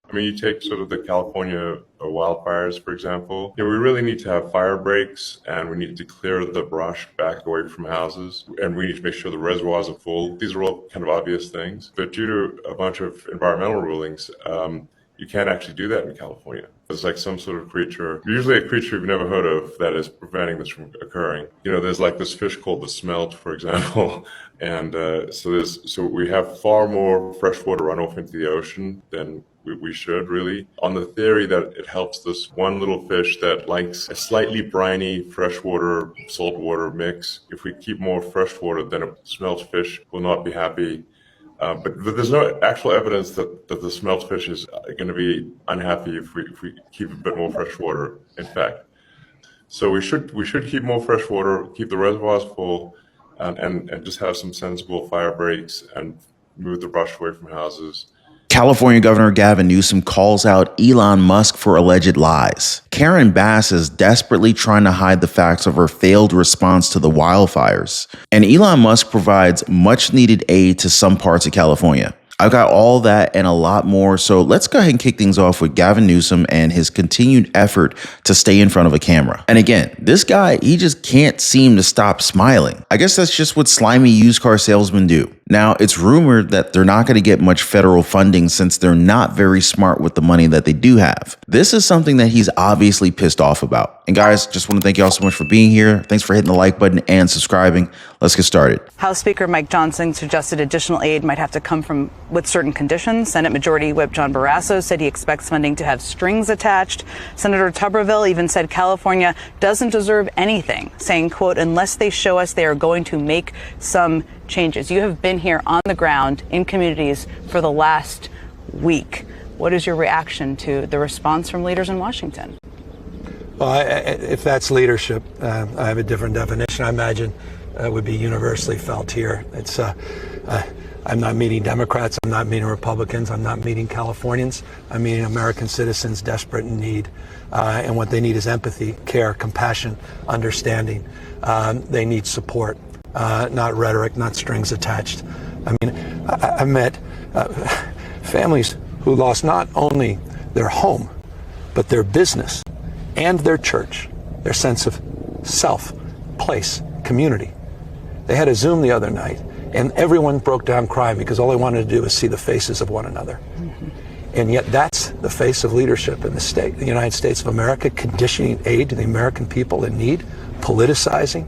I mean, you take sort of the California wildfires, for example. We really need to have fire breaks, and we need to clear the brush back away from houses, and we need to make sure the reservoirs are full. These are all kind of obvious things, but due to a bunch of environmental rulings, you can't actually do that in California. There's like some sort of creature, usually a creature you've never heard of, that is preventing this from occurring. There's like this fish called the smelt, for example, and so we have far more freshwater runoff into the ocean than we should, really, on the theory that it helps this one little fish that likes a slightly briny freshwater saltwater mix. If we keep more freshwater, then a smelt fish will not be happy. But there's no actual evidence that the smelt fish is going to be unhappy if we keep a bit more fresh water, in fact. So we should keep more fresh water, keep the reservoirs full, and just have some sensible fire breaks and move the brush away from houses. California Governor Gavin Newsom calls out Elon Musk for alleged lies. Karen Bass is desperately trying to hide the facts of her failed response to the wildfires. And Elon Musk provides much needed aid to some parts of California. I've got all that and a lot more, so let's go ahead and kick things off with Gavin Newsom and his continued effort to stay in front of a camera. And again, this guy, he just can't seem to stop smiling. I guess that's just what slimy used car salesmen do. Now, it's rumored that they're not going to get much federal funding since they're not very smart with the money that they do have. This is something that he's obviously pissed off about. And guys, just want to thank you all so much for being here. Thanks for hitting the like button and subscribing. Let's get started. House Speaker Mike Johnson suggested additional aid might have to come from with certain conditions. Senate Majority Whip John Barrasso said he expects funding to have strings attached. Senator Tuberville even said California doesn't deserve anything, saying, quote, unless they show us they are going to make some changes. You have been here on the ground in communities for the last week. What is your reaction to the response from leaders in Washington? Well, if that's leadership, I have a different definition. I imagine it would be universally felt here. It's I'm not meeting Democrats, I'm not meeting Republicans, I'm not meeting Californians. I'm meeting American citizens desperate in need. And what they need is empathy, care, compassion, understanding. They need support. Not rhetoric, not strings attached. I mean, I met families who lost not only their home, but their business and their church, their sense of self, place, community. They had a Zoom the other night, and everyone broke down crying because all they wanted to do was see the faces of one another. Mm-hmm. And yet that's the face of leadership in the United States of America, conditioning aid to the American people in need, politicizing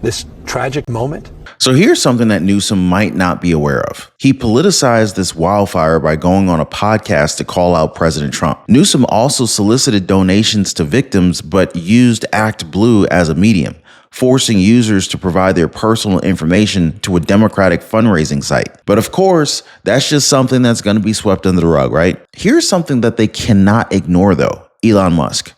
this tragic moment. So here's something that Newsom might not be aware of. He politicized this wildfire by going on a podcast to call out President Trump. Newsom also solicited donations to victims, but used Act Blue as a medium, forcing users to provide their personal information to a Democratic fundraising site. But of course, that's just something that's going to be swept under the rug, right? Here's something that they cannot ignore, though. Elon Musk.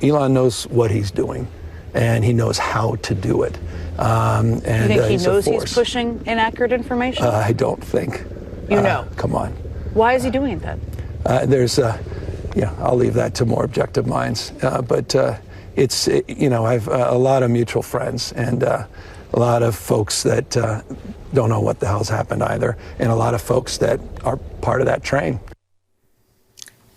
Elon knows what he's doing, and he knows how to do it. And you think he knows he's pushing inaccurate information? I don't think. You know? Come on. Why is he doing that? I'll leave that to more objective minds. But I have a lot of mutual friends and a lot of folks that don't know what the hell's happened either, and a lot of folks that are part of that train.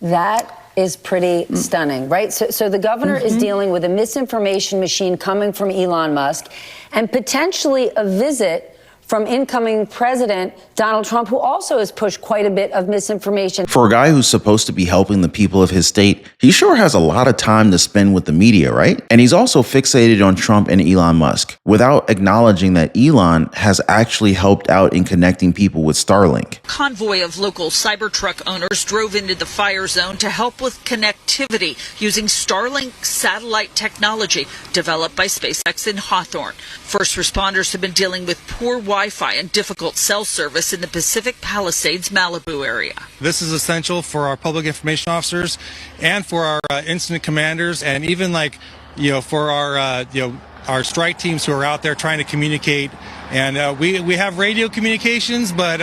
That is pretty stunning, right? So the governor is dealing with a misinformation machine coming from Elon Musk and potentially a visit from incoming President Donald Trump, who also has pushed quite a bit of misinformation. For a guy who's supposed to be helping the people of his state, he sure has a lot of time to spend with the media, right? And he's also fixated on Trump and Elon Musk, without acknowledging that Elon has actually helped out in connecting people with Starlink. Convoy of local Cybertruck owners drove into the fire zone to help with connectivity using Starlink satellite technology developed by SpaceX in Hawthorne. First responders have been dealing with poor Wi-Fi and difficult cell service in the Pacific Palisades, Malibu area. This is essential for our public information officers and for our incident commanders, and even for our strike teams who are out there trying to communicate. And we have radio communications, but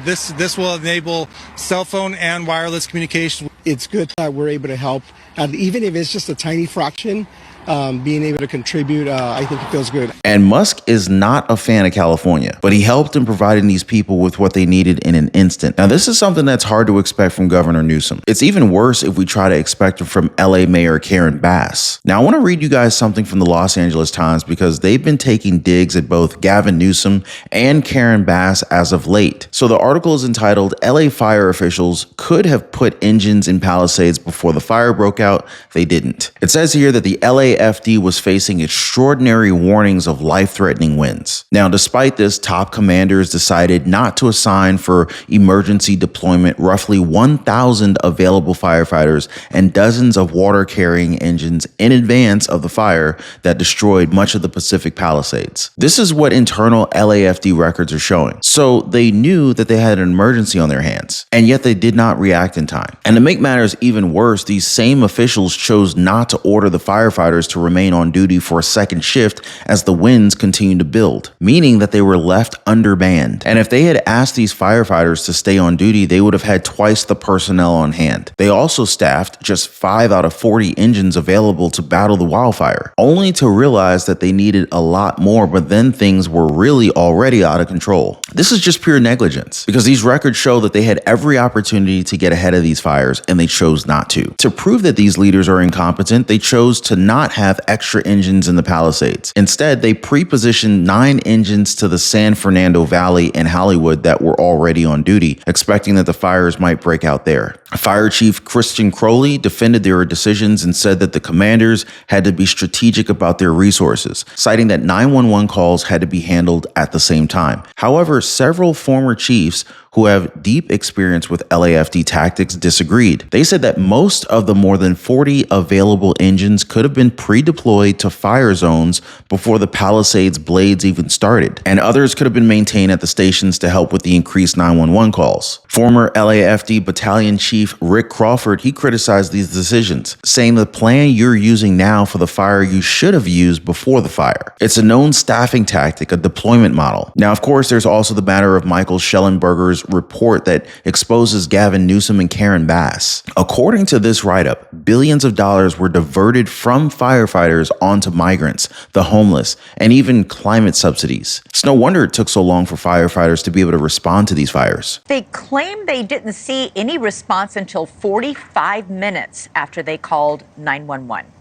this will enable cell phone and wireless communication. It's good that we're able to help, and even if it's just a tiny fraction, being able to contribute, I think it feels good. And Musk is not a fan of California, but he helped in providing these people with what they needed in an instant. Now, this is something that's hard to expect from Governor Newsom. It's even worse if we try to expect it from LA Mayor Karen Bass. Now, I want to read you guys something from the Los Angeles Times because they've been taking digs at both Gavin Newsom and Karen Bass as of late. So the article is entitled, LA Fire Officials Could Have Put Engines in Palisades Before the Fire Broke Out. They didn't. It says here that the LAFD was facing extraordinary warnings of life-threatening winds. Now, despite this, top commanders decided not to assign for emergency deployment roughly 1,000 available firefighters and dozens of water-carrying engines in advance of the fire that destroyed much of the Pacific Palisades. This is what internal LAFD records are showing. So they knew that they had an emergency on their hands, and yet they did not react in time. And to make matters even worse, these same officials chose not to order the firefighters to remain on duty for a second shift as the winds continued to build, meaning that they were left undermanned. And if they had asked these firefighters to stay on duty, they would have had twice the personnel on hand. They also staffed just 5 out of 40 engines available to battle the wildfire, only to realize that they needed a lot more, but then things were really already out of control. This is just pure negligence, because these records show that they had every opportunity to get ahead of these fires, and they chose not to. To prove that these leaders are incompetent, they chose to not have extra engines in the Palisades. Instead, they pre-positioned 9 engines to the San Fernando Valley and Hollywood that were already on duty, expecting that the fires might break out there. Fire Chief Christian Crowley defended their decisions and said that the commanders had to be strategic about their resources, citing that 911 calls had to be handled at the same time. However, several former chiefs who have deep experience with LAFD tactics disagreed. They said that most of the more than 40 available engines could have been pre-deployed to fire zones before the Palisades blades even started, and others could have been maintained at the stations to help with the increased 911 calls. Former LAFD Battalion Chief Rick Crawford, he criticized these decisions, saying the plan you're using now for the fire you should have used before the fire. It's a known staffing tactic, a deployment model. Now, of course, there's also the matter of Michael Schellenberger's report that exposes Gavin Newsom and Karen Bass. According to this write-up, billions of dollars were diverted from firefighters onto migrants, the homeless, and even climate subsidies. It's no wonder it took so long for firefighters to be able to respond to these fires. They claim they didn't see any response until 45 minutes after they called 911.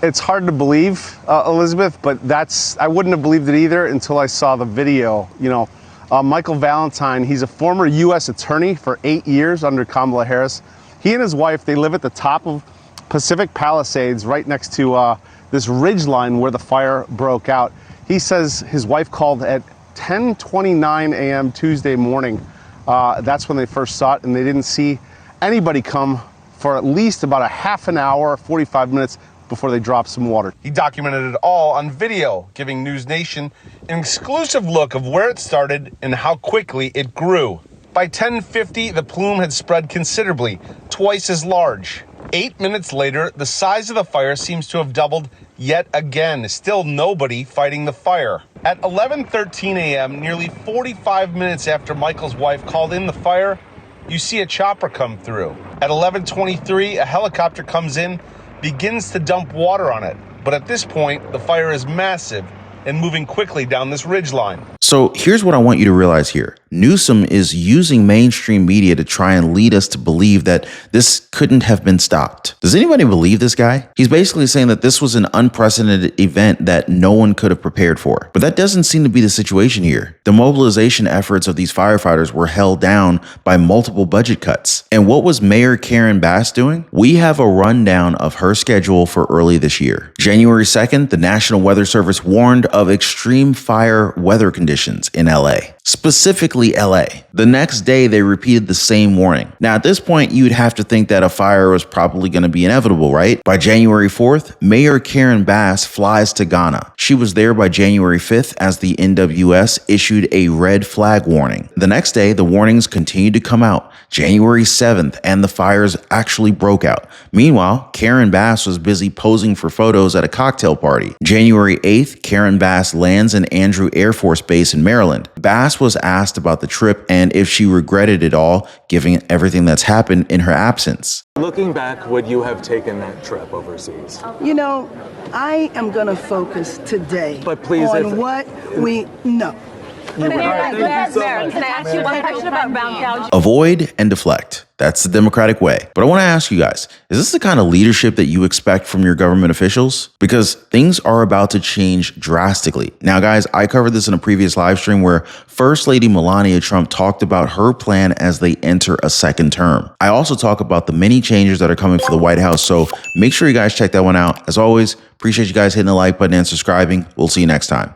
It's hard to believe, Elizabeth, but I wouldn't have believed it either until I saw the video. You know, Michael Valentine, he's a former U.S. attorney for 8 years under Kamala Harris. He and his wife, they live at the top of Pacific Palisades right next to this ridge line where the fire broke out. He says his wife called at 10:29 a.m. Tuesday morning. That's when they first saw it, and they didn't see anybody come for at least about a half an hour, 45 minutes before they dropped some water. He documented it all on video, giving News Nation an exclusive look of where it started and how quickly it grew. By 10:50, the plume had spread considerably, twice as large. 8 minutes later, the size of the fire seems to have doubled yet again. Still nobody fighting the fire. At 11:13 a.m., nearly 45 minutes after Michael's wife called in the fire, you see a chopper come through. At 11:23, a helicopter comes in, begins to dump water on it. But at this point, the fire is massive and moving quickly down this ridgeline. So here's what I want you to realize here. Newsom is using mainstream media to try and lead us to believe that this couldn't have been stopped. Does anybody believe this guy? He's basically saying that this was an unprecedented event that no one could have prepared for. But that doesn't seem to be the situation here. The mobilization efforts of these firefighters were held down by multiple budget cuts. And what was Mayor Karen Bass doing? We have a rundown of her schedule for early this year. January 2nd, the National Weather Service warned of extreme fire weather conditions in LA. Specifically LA. The next day, they repeated the same warning. Now, at this point, you'd have to think that a fire was probably going to be inevitable, right? By January 4th, Mayor Karen Bass flies to Ghana. She was there by January 5th as the NWS issued a red flag warning. The next day, the warnings continued to come out. January 7th, and the fires actually broke out. Meanwhile, Karen Bass was busy posing for photos at a cocktail party. January 8th, Karen Bass lands in Andrew Air Force Base in Maryland. Bass was asked about the trip and if she regretted it all, given everything that's happened in her absence. Looking back, would you have taken that trip overseas? You know, I am going to focus today but please, on what we know. Can I ask you one question about round gouging? Avoid and deflect. That's the Democratic way. But I want to ask you guys, is this the kind of leadership that you expect from your government officials? Because things are about to change drastically. Now, guys, I covered this in a previous live stream where First Lady Melania Trump talked about her plan as they enter a second term. I also talk about the many changes that are coming for the White House, so make sure you guys check that one out. As always, appreciate you guys hitting the like button and subscribing. We'll see you next time.